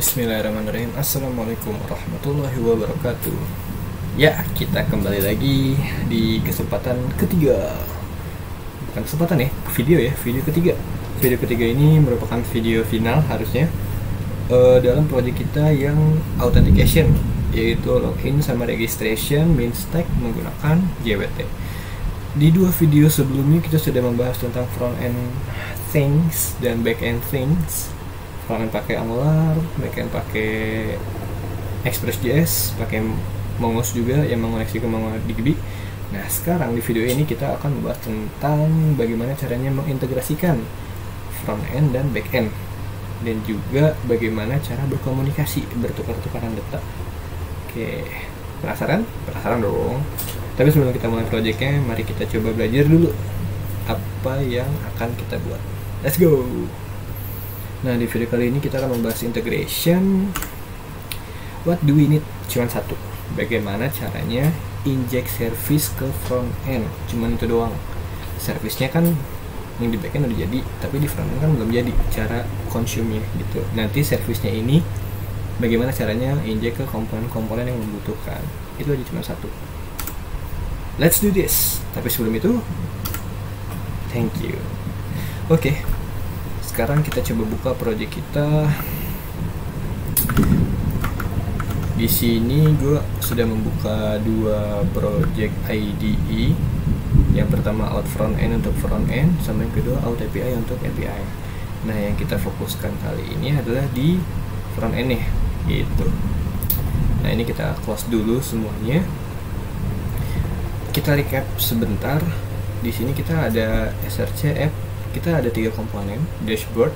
Bismillahirrahmanirrahim. Assalamualaikum warahmatullahi wabarakatuh. Ya, kita kembali lagi di kesempatan ketiga. Bukan kesempatan ya, video ketiga. Video ketiga ini merupakan video final harusnya dalam proyek kita yang authentication, yaitu login sama registration main stack menggunakan JWT. Di dua video sebelumnya kita sudah membahas tentang front end things dan back end things. Front end pakai Angular, back end pakai Express.js, pakai Mongoose juga yang mengoneksi ke MongoDB. Nah, sekarang di video ini kita akan membahas tentang bagaimana caranya mengintegrasikan front end dan back end, dan juga bagaimana cara berkomunikasi, bertukar-tukaran data. Oke, penasaran? Penasaran dong. Tapi sebelum kita mulai projectnya, mari kita coba belajar dulu apa yang akan kita buat. Let's go! Nah, di video kali ini kita akan membahas integration. What do we need? Cuman satu. Bagaimana caranya inject service ke front end? Cuman itu doang. Service-nya kan yang di back end udah jadi, tapi di front end kan belum jadi cara consume-nya gitu. Nanti service-nya ini bagaimana caranya inject ke komponen-komponen yang membutuhkan. Itu aja cuma satu. Let's do this. Tapi sebelum itu, thank you. Oke. Sekarang kita coba buka project kita. Di sini gue sudah membuka dua project IDE. Yang pertama out front end untuk front end, sama yang kedua out API untuk API. Nah, yang kita fokuskan kali ini adalah di front end nih, gitu. Nah, ini kita close dulu semuanya. Kita recap sebentar. Di sini kita ada src app. Kita ada 3 komponen, dashboard,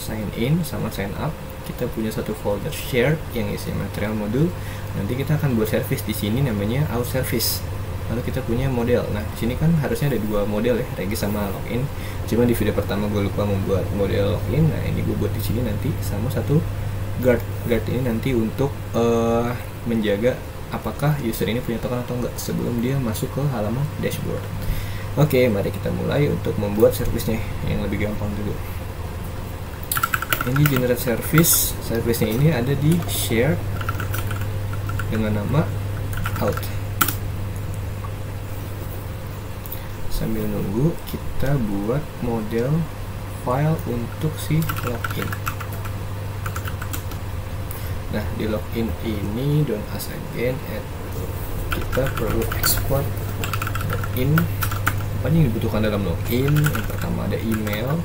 sign in, sama sign up. Kita punya satu folder share yang isi material modul. Nanti kita akan buat service di sini namanya out service. Lalu kita punya model. Nah, di sini kan harusnya ada 2 model ya, regis sama login. Cuma di video pertama gue lupa membuat model login. Nah, ini gue buat di sini nanti sama satu guard. Guard ini nanti untuk menjaga apakah user ini punya token atau enggak sebelum dia masuk ke halaman dashboard. Oke, mari kita mulai untuk membuat service-nya yang lebih gampang dulu. Ini generate service. Service-nya ini ada di share dengan nama out. Sambil nunggu, kita buat model file untuk si login. Nah, di login ini don't ask again, kita perlu export login. Apa yang dibutuhkan dalam login? Yang pertama ada email,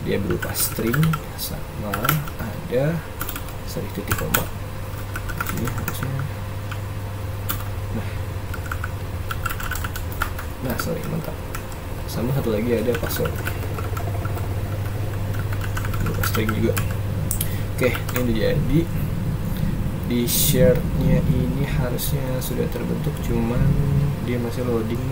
dia berupa string, sama ada titik koma. Ini harusnya. Nah, sorry, mantap. Sama satu lagi ada password, berupa string juga. Oke, ini jadi di share-nya ini harusnya sudah terbentuk, cuman dia masih loading.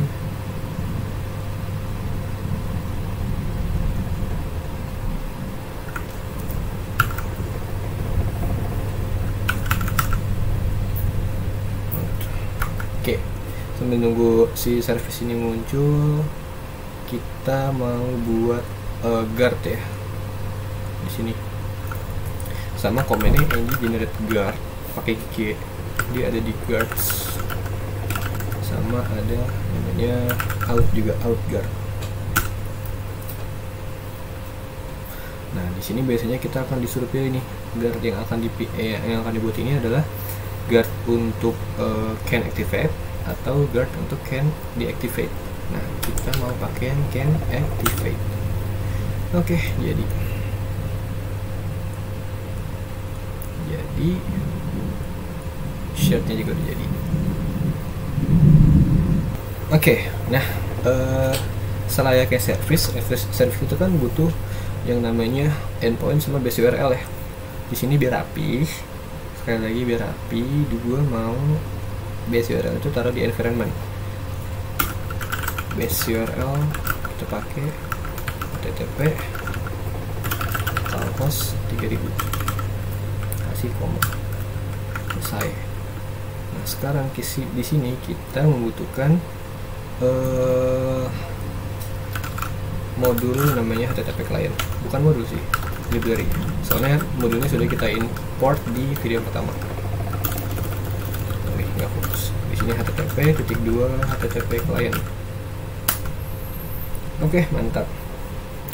Oke, sambil nunggu si service ini muncul, kita mau buat guard ya di sini. Sama komennya ng generate guard pakai G. Dia ada di guards. Sama ada namanya out juga, out guard. Nah, di sini biasanya kita akan disuruh pilih nih guard yang akan dibuat ini adalah guard untuk can activate atau guard untuk can deactivate. Nah, kita mau pakai yang can activate. Oke, jadi share-nya juga udah jadi. Oke, nah selayaknya service itu kan butuh yang namanya endpoint sama base URL ya. Di sini biar rapi, sekali lagi biar rapi, gue mau base URL itu taruh di environment. Base URL kita pakai http localhost 3000, kasih koma, selesai. Nah, sekarang di sini kita membutuhkan modul namanya http client, bukan modul sih, library, soalnya modulnya sudah kita import di video pertama. Nggak fokus. Di sini http://http client. Oke, mantap.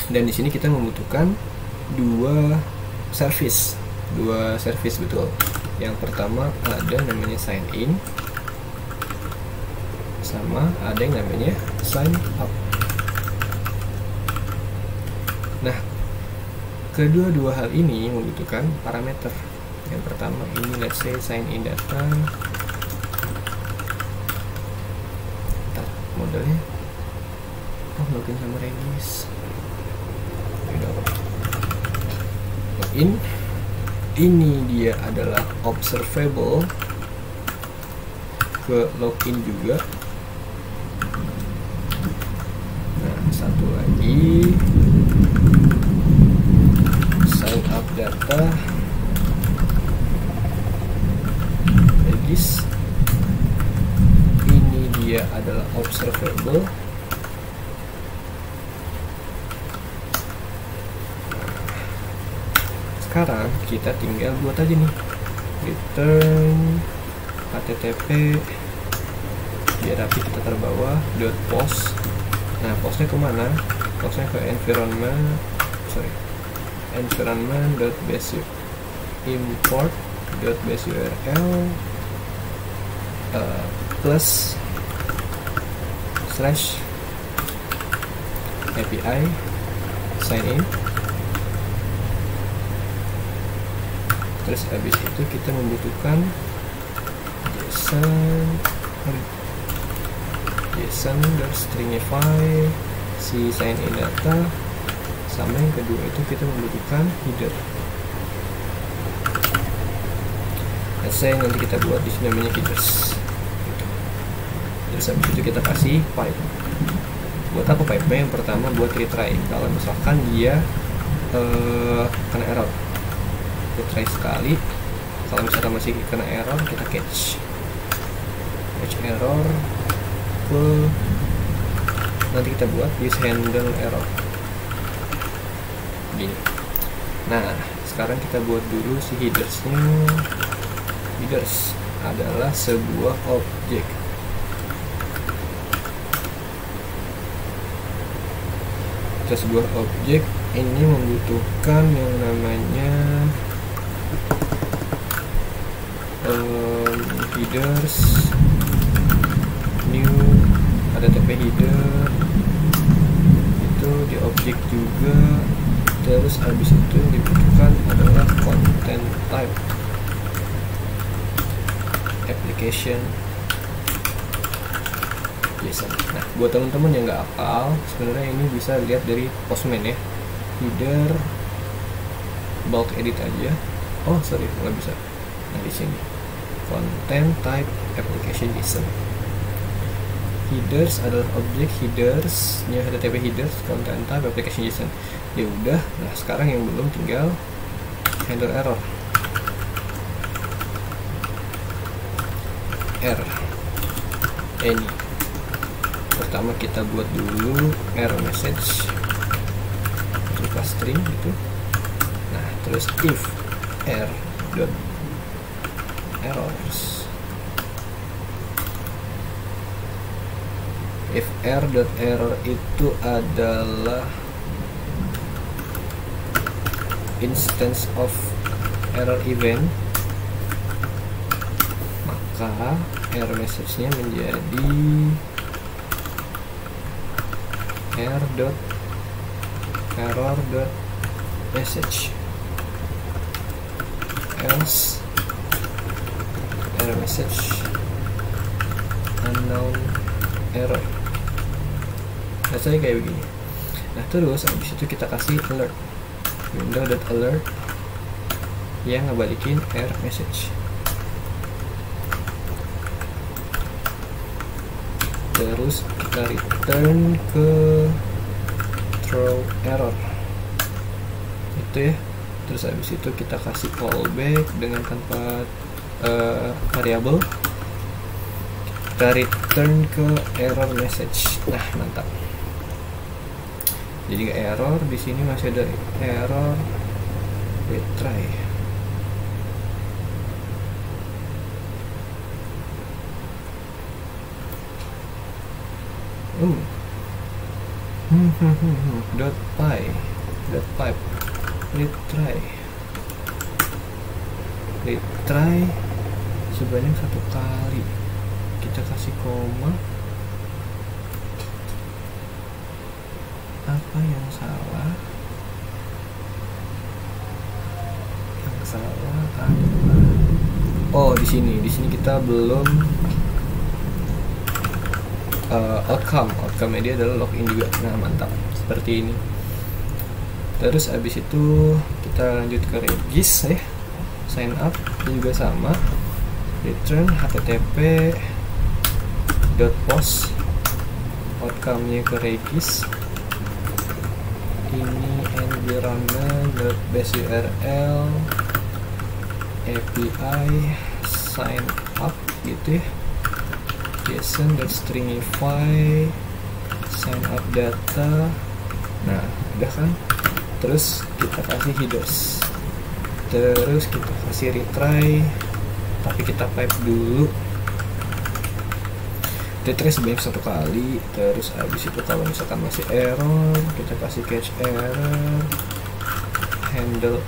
Dan di sini kita membutuhkan dua service betul. Yang pertama ada namanya sign in, sama ada yang namanya sign up. Nah, kedua hal ini membutuhkan parameter. Yang pertama ini let's say sign in data. Modelnya login sama regis. Login ini dia adalah observable ke login juga. Nah, satu lagi sign up data regis, ini dia adalah observable. Sekarang kita tinggal buat aja nih return http biar rapi, kita terbawa .post. Nah, postnya kemana? Postnya ke environment.base import.base url plus / API sign in. Terus habis itu kita membutuhkan JSON.stringify si sign in data, sama yang kedua itu kita membutuhkan header. Let's say nanti kita buat di sini namanya headers. Terus habis itu kita kasih pipe. Buat apa pipe-nya? Yang pertama buat retry. Kalau misalkan dia kena error, retry sekali. Kalau misalkan masih kena error, kita catch error ke, nanti kita buat use handle error gini. Nah, sekarang kita buat dulu si headersnya. Headers adalah sebuah objek. Sebuah objek ini membutuhkan yang namanya headers new http header, itu di objek juga. Terus habis itu yang dibutuhkan adalah content type application JSON. Nah, buat teman-teman yang nggak hafal, sebenarnya ini bisa lihat dari Postman ya. Header bulk edit aja. Oh sorry, nggak bisa. Nah, di sini content type application JSON. Headers adalah objek headersnya http headers content type application JSON. Ya udah. Nah, sekarang yang belum tinggal handle error. Ini pertama kita buat dulu error message berupa string gitu. Nah, terus if errors, if error itu adalah instance of error event, maka error message-nya menjadi error.message, else error message unknown error. Rasanya kayak begini. Nah, terus habis itu kita kasih alert, window.alert yang ngebalikin error message. Terus kita return ke throw error itu ya. Terus habis itu kita kasih callback dengan tanpa variabel, kita return ke error message. Nah, mantap. Jadi nggak error, di sini masih ada error retry. Dot pipe retry sebanyak 1 kali. Kita kasih koma. Apa yang salah? Yang salah adalah di sini kita belum outcome dia adalah login juga. Nah, mantap, seperti ini. Terus abis itu kita lanjut ke regis ya, sign up, ini juga sama, return http .post outcome-nya ke regis, ini environment.base.url API sign up gitu ya, json.stringify sign up data. Nah, udah kan. Terus kita kasih headers, terus kita kasih retry, tapi kita pipe dulu. Retry sebanyak 1 kali. Terus habis itu kalau misalkan masih error, kita kasih catch error, handle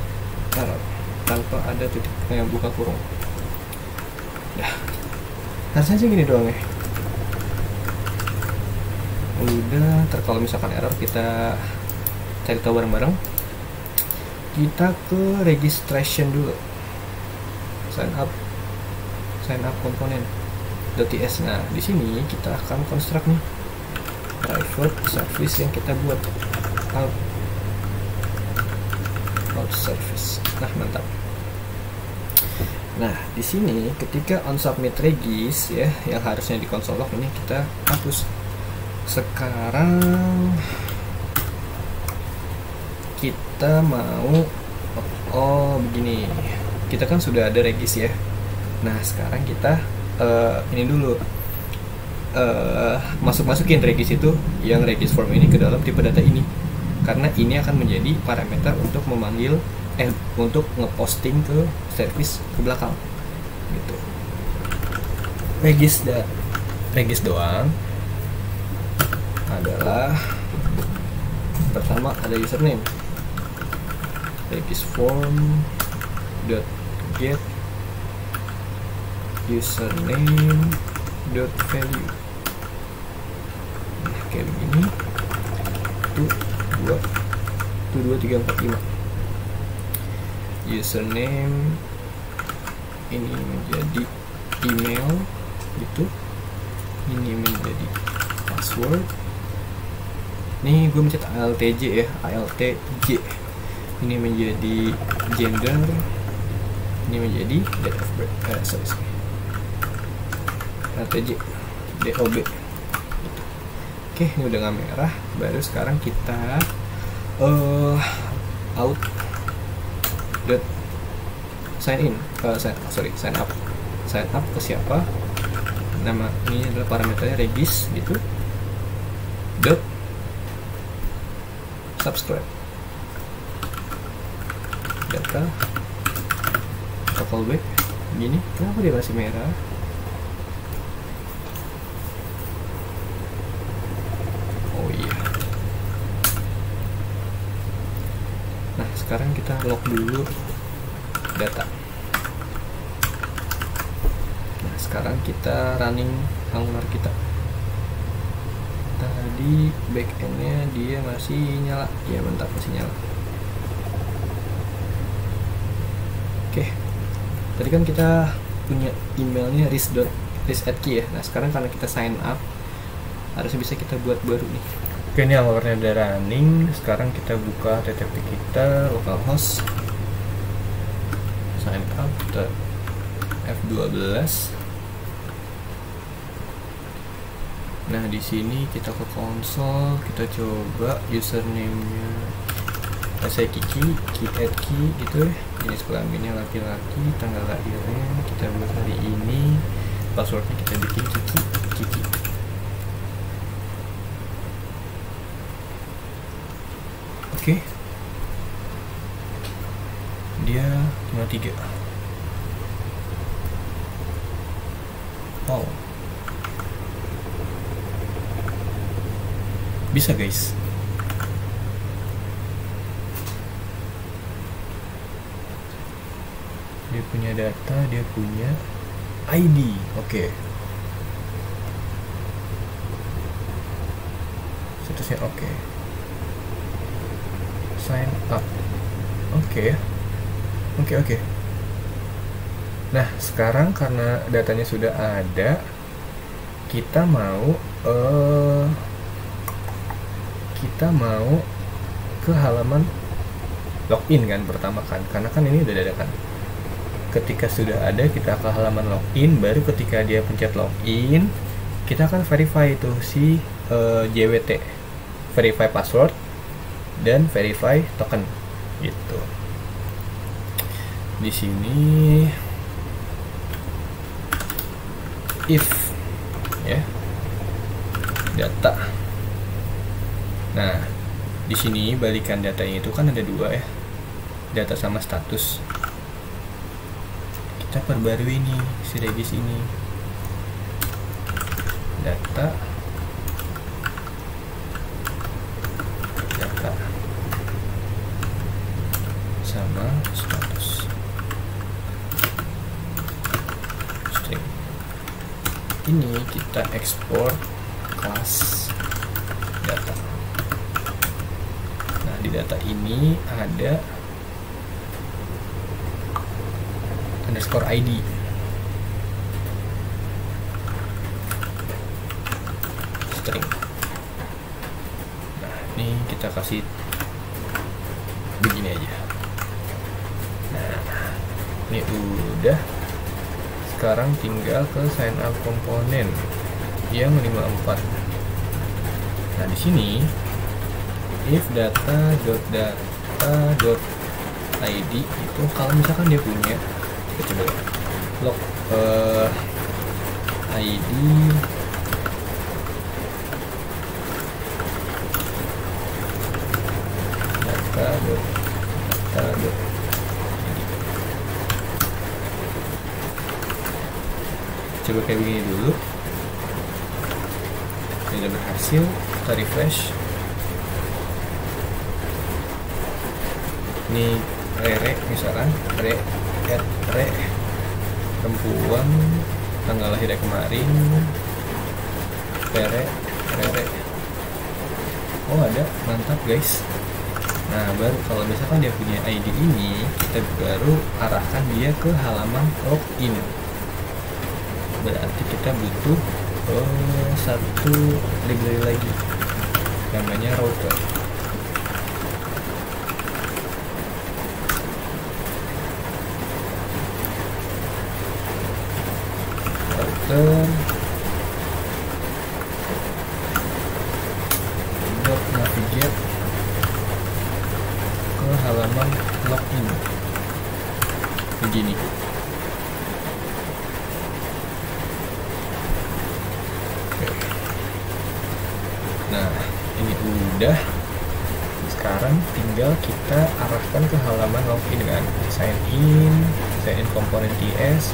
error tanpa ada titik yang buka kurung. Dah, harusnya sih gini doang ya. Udah, kalau misalkan error kita cari tahu bareng-bareng. Kita ke registration dulu, sign up komponen .ts. Nah, di sini kita akan construct nih private service yang kita buat, out service. Nah, mantap. Nah, di sini ketika on submit regis ya, yang harusnya di console log ini kita hapus. Sekarang kita mau begini, kita kan sudah ada regis ya. Nah, sekarang kita ini dulu masukin regis itu, yang regis form ini ke dalam tipe data ini, karena ini akan menjadi parameter untuk memanggil untuk ngeposting ke service ke belakang gitu. Regis doang adalah pertama ada username, regis form .get username .value. Nah, kayak begini. 2 3 4 5. Username ini menjadi email gitu. Ini menjadi password. Nih gue mencet ALTJ ya, ALTJ. Ini menjadi gender. Ini menjadi date of birth. ALTJ DOB. Oke, ini udah nggak merah. Baru sekarang kita out dot sign up ke siapa, nama ini adalah parameternya regis gitu, dot subscribe data callback. Gini, kenapa dia masih merah? Oh iya. Nah, sekarang kita log dulu data. Nah, sekarang kita running Angular kita. Tadi backendnya dia masih nyala, ya mantap, masih nyala. Oke, tadi kan kita punya emailnya risk@key ya. Nah, sekarang karena kita sign up, harusnya bisa kita buat baru nih. Oke, ini Angularnya udah running. Sekarang kita buka TTP kita, localhost, sign up, kita F12. Nah, di sini kita ke konsol, kita coba username-nya saya Kiki gitu ya. Jenis kelaminnya laki-laki, tanggal lahirnya kita buat hari ini, passwordnya kita bikin Kiki. Oke. dia 53. Wow, bisa guys. Dia punya data, dia punya ID. Oke. Statusnya oke. Sign up. Oke. Nah, sekarang karena datanya sudah ada, kita mau ke halaman login kan pertama kan, karena kan ini udah ada kan. Ketika sudah ada, kita ke halaman login, baru ketika dia pencet login, kita akan verify itu si JWT, verify password dan verify token gitu. Di sini if ya data. Nah, di sini balikan datanya itu kan ada dua ya, data sama status. Kita perbarui ini si regis ini, data sama status string. Ini kita ekspor kelas data. Nah, di data ini ada underscore ID. String. Nah, ini kita kasih begini aja. Nah, ini udah. Sekarang tinggal ke sign up komponen yang 54. Nah, di sini if data.id itu kalau misalkan dia punya, kita coba log ID data.id. Coba kayak begini dulu. Ini udah berhasil. Kita refresh. Ini Rere misalkan, Re perempuan, tanggal lahirnya kemarin, Rere. Oh, ada, mantap guys. Nah, baru kalau misalkan dia punya ID ini, kita baru arahkan dia ke halaman login. Berarti kita butuh satu library lagi, namanya router. Navigate ke halaman login begini. Nah, ini udah. Sekarang tinggal kita arahkan ke halaman login kan, sign in komponen TS.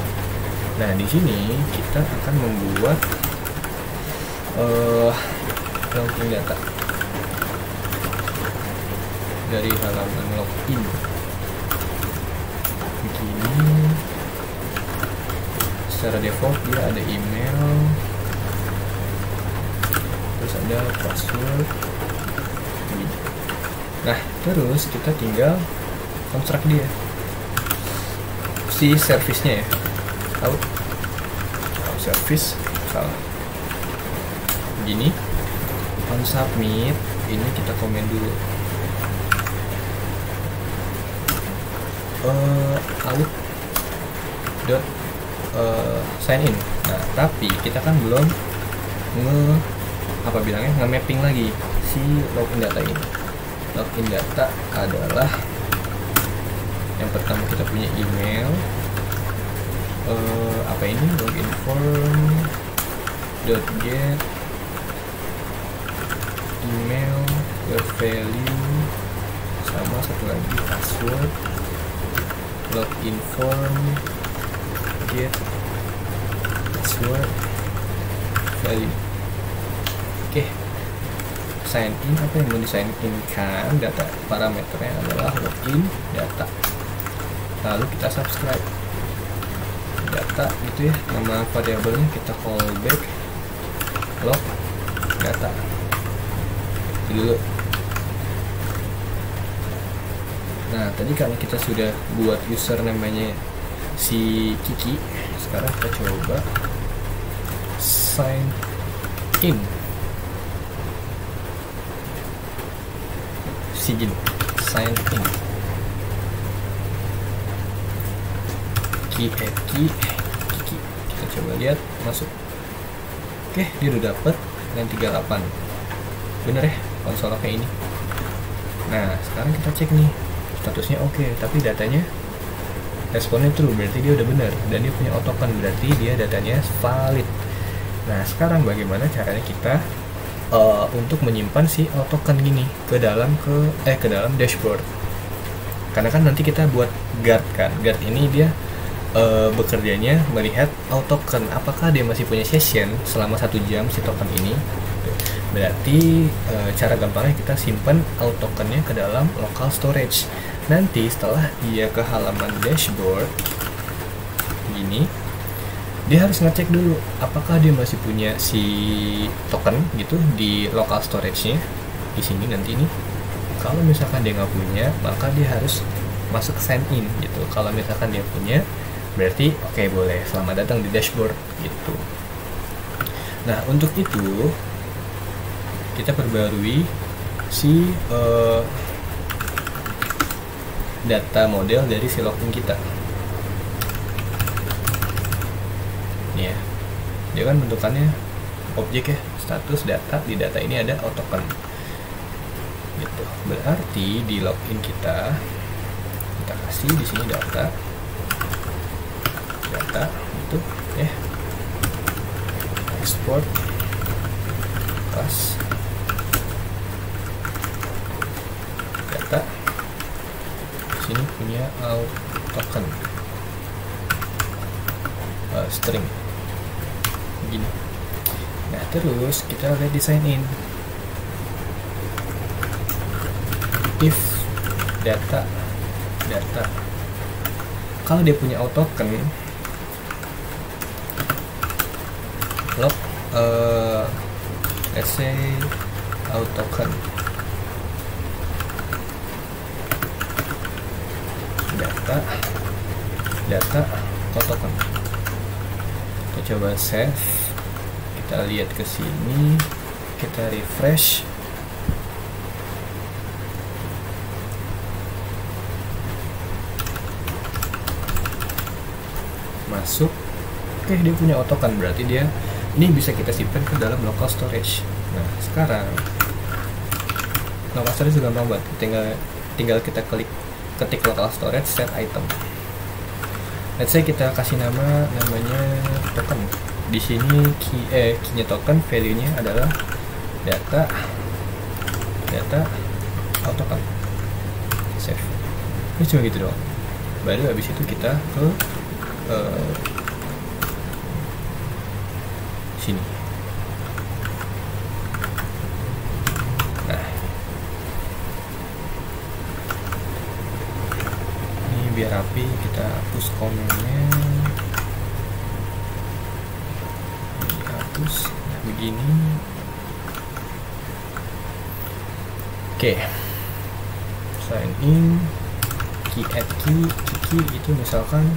Nah, di sini kita akan membuat login data dari halaman login begini. Secara default dia ada email, terus ada password. Nah, terus kita tinggal construct dia si service-nya ya. Tahu service salah begini. On submit ini kita komen dulu out dot sign in. Nah, tapi kita kan belum nge-mapping lagi si login data ini. Login data adalah yang pertama kita punya email, apa ini, login form dot get email dot value sama satu lagi password login form, get password value. Oke, sign in. Apa yang mau di sign in kan? Data parameternya adalah login data, lalu kita subscribe data gitu ya, nama variabelnya kita callback log data dulu. Nah, tadi karena kita sudah buat user namanya si Kiki, sekarang kita coba sign in. Sign in. Kiki. Kita coba lihat masuk. Oke, dia udah dapet dengan 38. Bener ya konsol kayak ini. Nah, sekarang kita cek nih statusnya oke, tapi datanya responnya true, berarti dia udah bener, dan dia punya autoken, berarti dia datanya valid. Nah, sekarang bagaimana caranya kita untuk menyimpan si autoken gini ke dalam dashboard? Karena kan nanti kita buat guard kan, guard ini dia bekerjanya melihat autoken apakah dia masih punya session selama 1 jam si token ini. Berarti cara gampangnya kita simpan autokennya ke dalam local storage. Nanti setelah dia ke halaman dashboard gini, dia harus ngecek dulu apakah dia masih punya si token gitu di local storage-nya di sini nanti ini. Kalau misalkan dia nggak punya, maka dia harus masuk sign in gitu. Kalau misalkan dia punya, berarti oke, boleh, selamat datang di dashboard gitu. Nah, untuk itu kita perbarui si data model dari si login kita. Nih ya, dia kan bentukannya objek ya, status data. Di data ini ada autoken gitu. Berarti di login kita kasih di sini data itu ya, export class data. Sini punya token string begini. Nah, terus kita lihat di sign in. If data kalau dia punya autoken, log let's say autoken data autoken. Kita coba save, kita lihat ke sini, kita refresh. Masuk. Oke, dia punya autoken, berarti dia ini bisa kita simpan ke dalam local storage. Nah, sekarang local storage gampang banget, tinggal kita ketik local storage set item. Let's say kita kasih namanya token. Di sini key-nya token, value-nya adalah data autoken. Save. Ini cuma gitu doang. Baru habis itu kita ke sini. Nah, ini biar rapi, kita hapus komennya, dihapus. Nah, begini. Oke, sign in, add key itu misalkan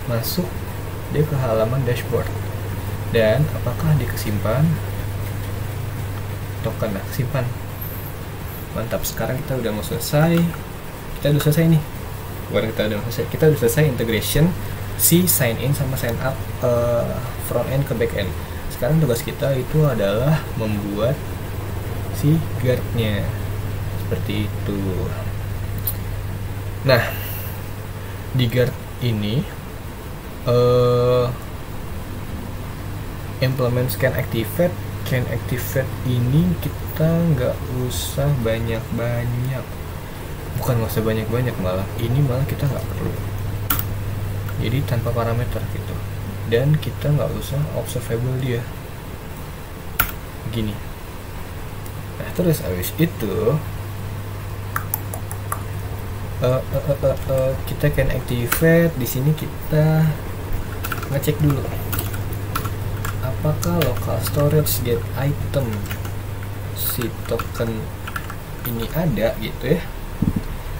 masuk dia ke halaman dashboard, dan apakah dia kesimpan token. Nah, kesimpan, mantap. Sekarang kita udah mau selesai, nih. Kita udah selesai integration si sign in sama sign up front end ke back end. Sekarang tugas kita itu adalah membuat si guard-nya seperti itu. Nah, di guard ini implement can activate ini kita nggak usah banyak-banyak, malah ini malah kita nggak perlu. jadi tanpa parameter gitu, dan kita nggak usah observable dia begini. Nah terus habis itu kita can activate. Di sini kita ngecek dulu apakah local storage get item si token ini ada gitu ya.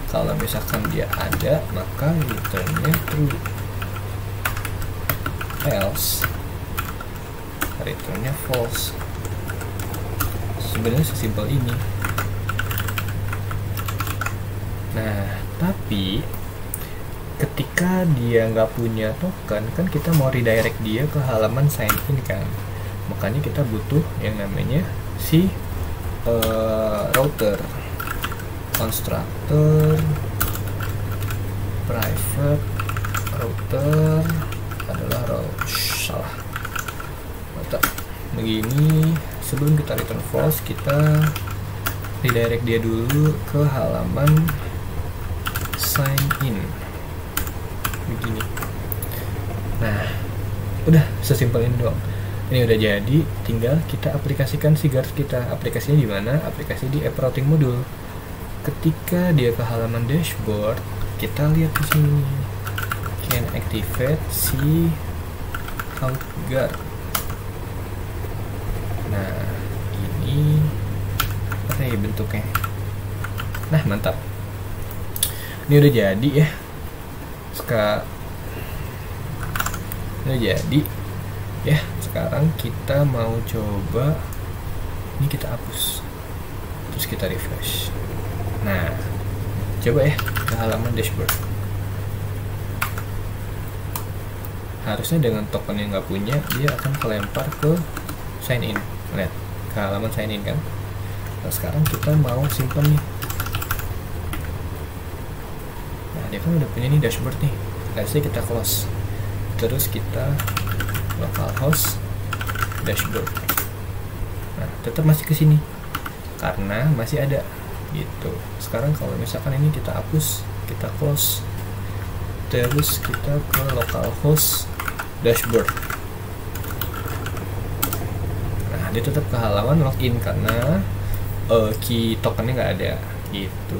Kalau misalkan dia ada, maka returnnya true, else returnnya false. Sebenarnya sesimpel ini. Nah tapi ketika dia nggak punya token, kan kita mau redirect dia ke halaman sign in kan, makanya kita butuh yang namanya si router constructor private router adalah salah mata begini. Sebelum kita return false, kita redirect dia dulu ke halaman sign in begini. Nah udah sesimpel ini doang. Ini udah jadi, tinggal kita aplikasikan si guard kita. Aplikasinya di mana? Aplikasi di app routing module. Ketika dia ke halaman dashboard, kita lihat di sini can activate si out guard. Nah ini apa ya bentuknya? Nah mantap, ini udah jadi ya. Udah jadi ya. Sekarang kita mau coba ini, kita hapus terus kita refresh. Nah coba ya ke halaman dashboard. Harusnya dengan token yang nggak punya, dia akan kelempar ke sign in. Lihat ke halaman sign in kan. Nah sekarang kita mau simpan nih. Nah dia kan udah punya nih dashboard nih. Let's say kita close, terus kita localhost dashboard. Nah tetap masih ke sini karena masih ada gitu. Sekarang kalau misalkan ini kita hapus, kita close, terus kita ke localhost dashboard. Nah dia tetap ke halaman login karena key tokennya nggak ada gitu.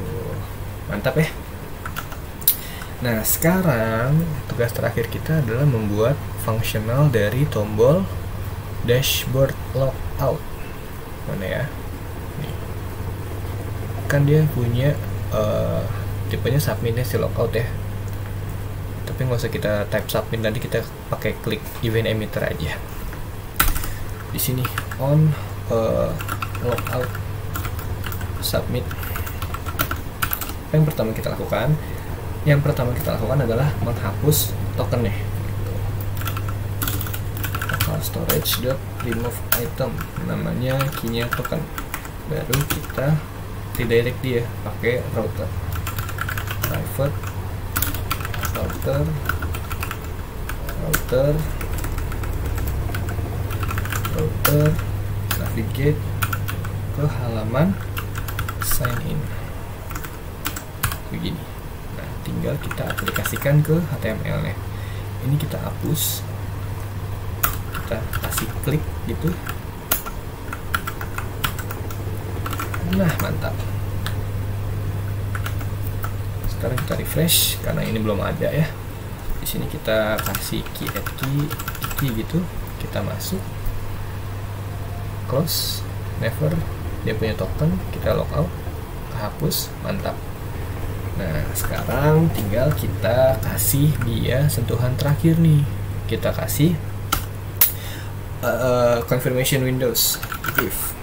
Mantap ya. Nah sekarang tugas terakhir kita adalah membuat fungsional dari tombol dashboard logout. Mana ya? Nih. Kan dia punya tipenya submitnya si logout ya. Tapi nggak usah kita type submit, nanti kita pakai klik event emitter aja. Di sini on logout submit. Apa yang pertama kita lakukan? Yang pertama kita lakukan adalah menghapus tokennya. Local storage remove item, namanya key-nya token. Baru kita redirect dia pakai router private router navigate ke halaman sign in begini. Nah tinggal kita aplikasikan ke HTML nya. Ini kita hapus, kita kasih klik gitu. Nah mantap. Sekarang kita refresh karena ini belum ada ya. Di sini kita kasih key add key gitu. Kita masuk, close, never, dia punya token, kita logout, hapus, mantap. Nah sekarang tinggal kita kasih dia sentuhan terakhir nih. Kita kasih confirmation windows. If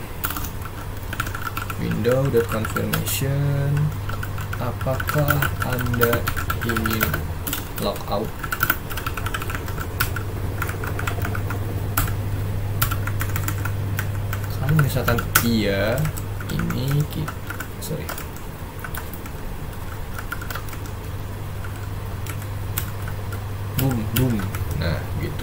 window.confirmation, apakah Anda ingin logout? Kalau misalkan iya, ini kita boom. Nah gitu.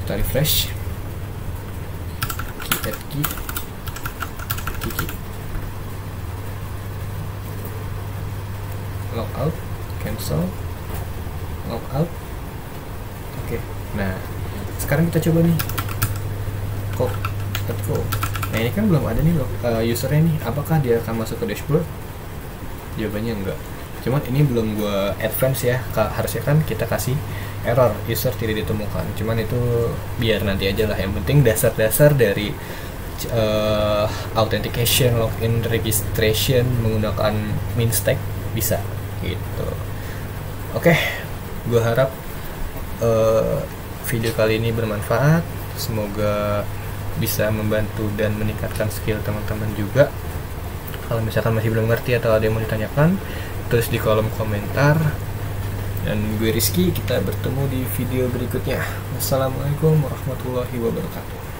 Kita refresh, key add key, Kiki. Logout, cancel, logout. Oke. Nah, sekarang kita coba nih. Let's go. Nah, ini kan belum ada nih usernya nih. Apakah dia akan masuk ke dashboard? Jawabannya enggak. Cuman ini belum gua advance ya. Harusnya kan kita kasih error user tidak ditemukan. Cuman itu biar nanti aja lah. Yang penting dasar-dasar dari authentication, login, registration menggunakan Minstack bisa gitu. Oke, gua harap video kali ini bermanfaat. Semoga bisa membantu dan meningkatkan skill teman-teman juga. Kalau misalkan masih belum ngerti atau ada yang mau ditanyakan, tulis di kolom komentar. Dan gue Rizky, kita bertemu di video berikutnya. Wassalamualaikum warahmatullahi wabarakatuh.